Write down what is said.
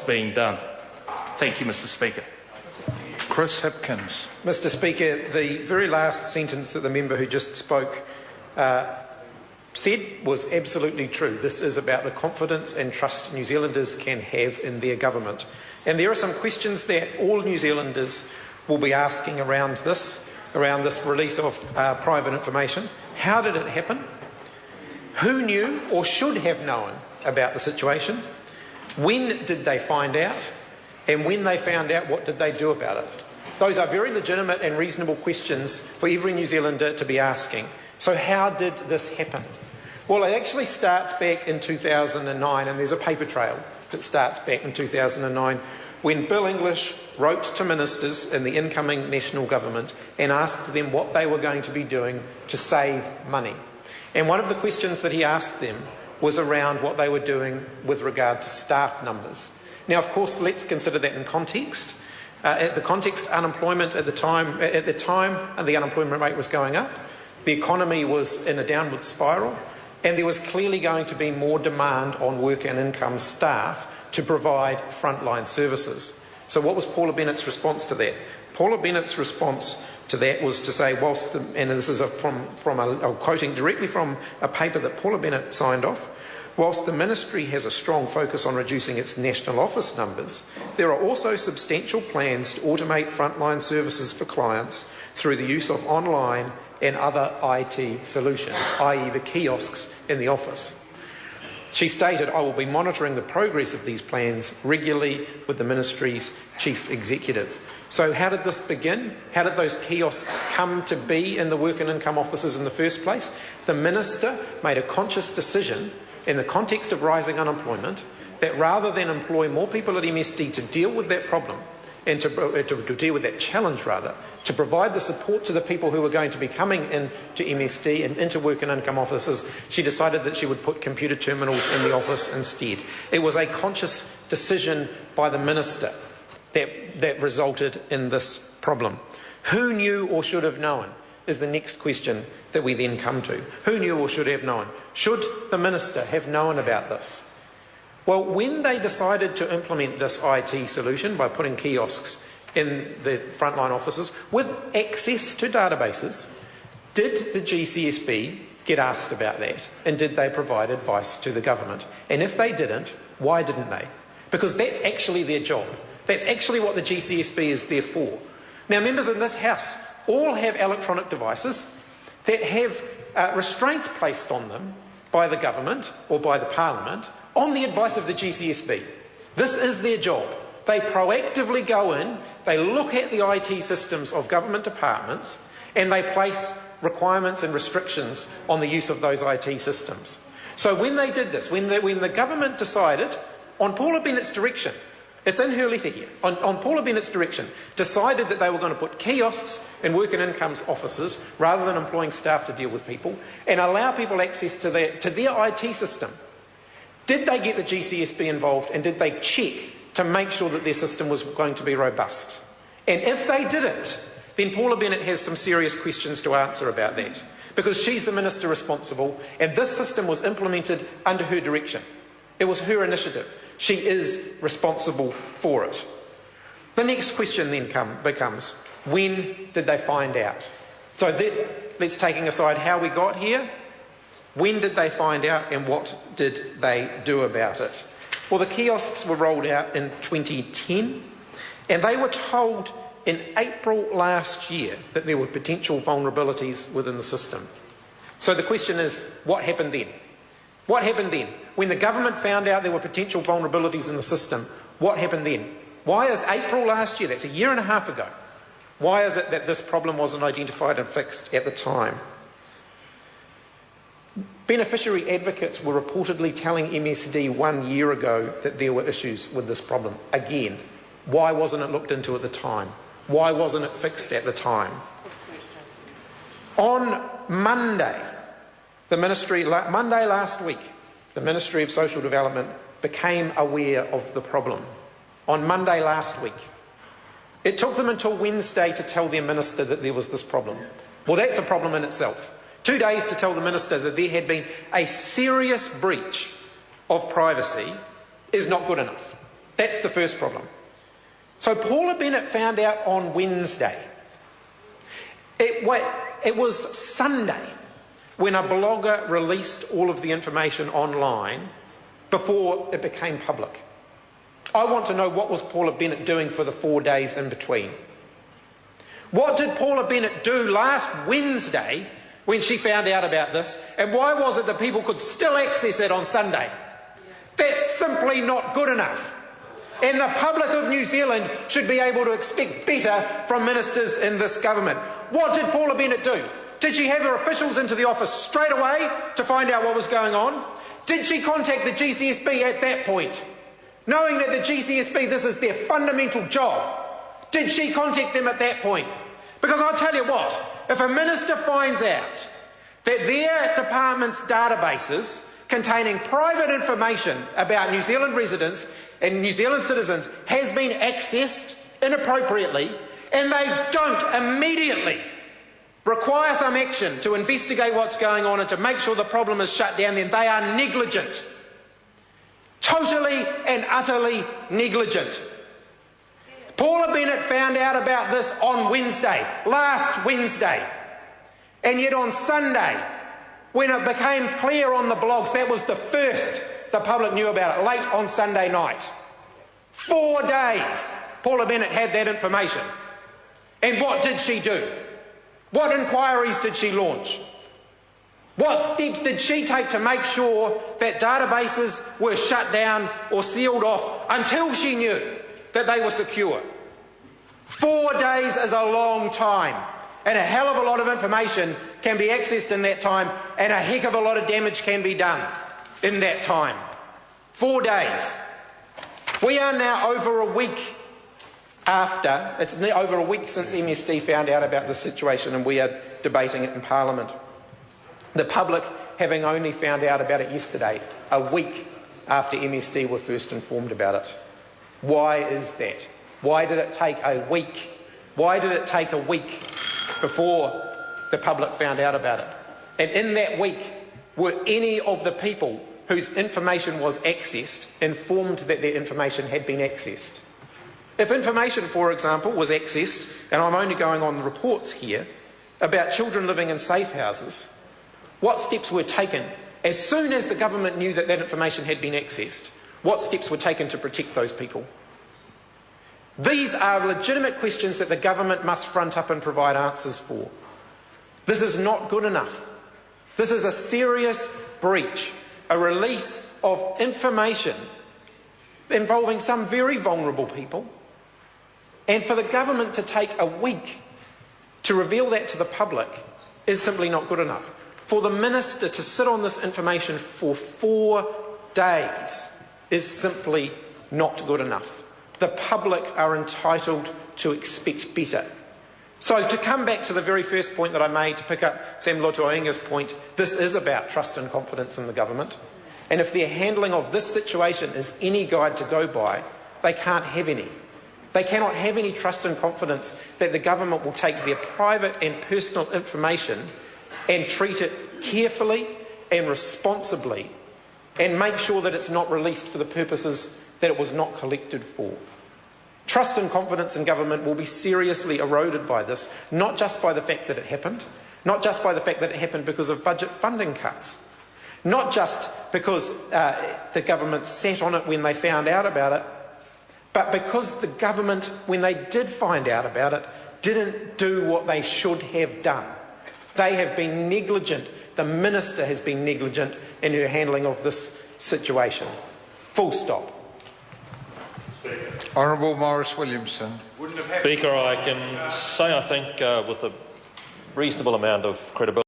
being done. Thank you, Mr. Speaker. Chris Hipkins. Mr. Speaker, the very last sentence that the member who just spoke said was absolutely true. This is about the confidence and trust New Zealanders can have in their government. And there are some questions that all New Zealanders will be asking around this release of private information. How did it happen? Who knew or should have known about the situation? When did they find out? And when they found out, what did they do about it? Those are very legitimate and reasonable questions for every New Zealander to be asking. So how did this happen? Well, it actually starts back in 2009, and there's a paper trail that starts back in 2009 when Bill English wrote to ministers in the incoming national government and asked them what they were going to be doing to save money. And one of the questions that he asked them was around what they were doing with regard to staff numbers. Now, of course, let's consider that in context. Unemployment at the time, the unemployment rate was going up. The economy was in a downward spiral, and there was clearly going to be more demand on work and income staff to provide frontline services. So what was Paula Bennett's response to that? Paula Bennett's response to that was to say, and this is I'm quoting directly from a paper that Paula Bennett signed off, whilst the ministry has a strong focus on reducing its national office numbers, there are also substantial plans to automate frontline services for clients through the use of online and other IT solutions, i.e. the kiosks in the office. She stated, I will be monitoring the progress of these plans regularly with the ministry's chief executive. So how did this begin? How did those kiosks come to be in the work and income offices in the first place? The minister made a conscious decision in the context of rising unemployment that rather than employ more people at MSD to deal with that problem and to deal with that challenge to provide the support to the people who were going to be coming into MSD and into work and income offices, she decided that she would put computer terminals in the office instead. It was a conscious decision by the minister that resulted in this problem. Who knew or should have known is the next question that we then come to. Who knew or should have known? Should the minister have known about this? Well, when they decided to implement this IT solution by putting kiosks in the frontline offices with access to databases, did the GCSB get asked about that? And did they provide advice to the government? And if they didn't, why didn't they? Because that's actually their job. That's actually what the GCSB is there for. Now, members in this House all have electronic devices that have restraints placed on them by the government or by the Parliament on the advice of the GCSB. This is their job. They proactively go in, they look at the IT systems of government departments, and they place requirements and restrictions on the use of those IT systems. So when they did this, when the government decided, on Paula Bennett's direction, it's in her letter here, on Paula Bennett's direction, decided that they were going to put kiosks in work and income's offices rather than employing staff to deal with people and allow people access to their IT system. Did they get the GCSB involved and did they check to make sure that their system was going to be robust? And if they didn't, then Paula Bennett has some serious questions to answer about that, because she's the minister responsible and this system was implemented under her direction. It was her initiative. She is responsible for it. The next question then becomes, when did they find out? So let's taking aside how we got here, when did they find out and what did they do about it? Well, the kiosks were rolled out in 2010 and they were told in April last year that there were potential vulnerabilities within the system. So the question is, what happened then? What happened then? When the government found out there were potential vulnerabilities in the system, what happened then? Why is April last year, that's a year and a half ago, why is it that this problem wasn't identified and fixed at the time? Beneficiary advocates were reportedly telling MSD 1 year ago that there were issues with this problem. Again, why wasn't it looked into at the time? Why wasn't it fixed at the time? On Monday last week, the Ministry of Social Development became aware of the problem. On Monday last week. It took them until Wednesday to tell their minister that there was this problem. Well, that's a problem in itself. 2 days to tell the minister that there had been a serious breach of privacy is not good enough. That's the first problem. So Paula Bennett found out on Wednesday. It was Sunday when a blogger released all of the information online before it became public. I want to know, what was Paula Bennett doing for the 4 days in between? What did Paula Bennett do last Wednesday when she found out about this? And why was it that people could still access it on Sunday? That's simply not good enough. And the public of New Zealand should be able to expect better from ministers in this government. What did Paula Bennett do? Did she have her officials into the office straight away to find out what was going on? Did she contact the GCSB at that point? Knowing that the GCSB, this is their fundamental job, did she contact them at that point? Because I'll tell you what, if a minister finds out that their department's databases containing private information about New Zealand residents and New Zealand citizens has been accessed inappropriately, and they don't immediately require some action to investigate what's going on and to make sure the problem is shut down, then they are negligent. Totally and utterly negligent. Paula Bennett found out about this on Wednesday, last Wednesday. And yet on Sunday, when it became clear on the blogs, that was the first the public knew about it, late on Sunday night. 4 days Paula Bennett had that information. And what did she do? What inquiries did she launch? What steps did she take to make sure that databases were shut down or sealed off until she knew that they were secure? 4 days is a long time, and a hell of a lot of information can be accessed in that time, and a heck of a lot of damage can be done in that time. 4 days. We are now over a week after, it's over a week since MSD found out about this situation, and we are debating it in Parliament. The public having only found out about it yesterday, a week after MSD were first informed about it. Why is that? Why did it take a week? Why did it take a week before the public found out about it? And in that week, were any of the people whose information was accessed informed that their information had been accessed? If information, for example, was accessed, and I'm only going on the reports here, about children living in safe houses, what steps were taken as soon as the government knew that that information had been accessed? What steps were taken to protect those people? These are legitimate questions that the government must front up and provide answers for. This is not good enough. This is a serious breach, a release of information involving some very vulnerable people, and for the government to take a week to reveal that to the public is simply not good enough. For the minister to sit on this information for 4 days is simply not good enough. The public are entitled to expect better. So to come back to the very first point that I made, to pick up Sam Lotoinga's point, this is about trust and confidence in the government. And if their handling of this situation is any guide to go by, they can't have any. They cannot have any trust and confidence that the government will take their private and personal information and treat it carefully and responsibly and make sure that it's not released for the purposes that it was not collected for. Trust and confidence in government will be seriously eroded by this, not just by the fact that it happened, not just by the fact that it happened because of budget funding cuts, not just because the government sat on it when they found out about it, but because the government, when they did find out about it, didn't do what they should have done. They have been negligent. The minister has been negligent in her handling of this situation. Full stop. Honourable Maurice Williamson. Speaker, I can say, I think, with a reasonable amount of credibility,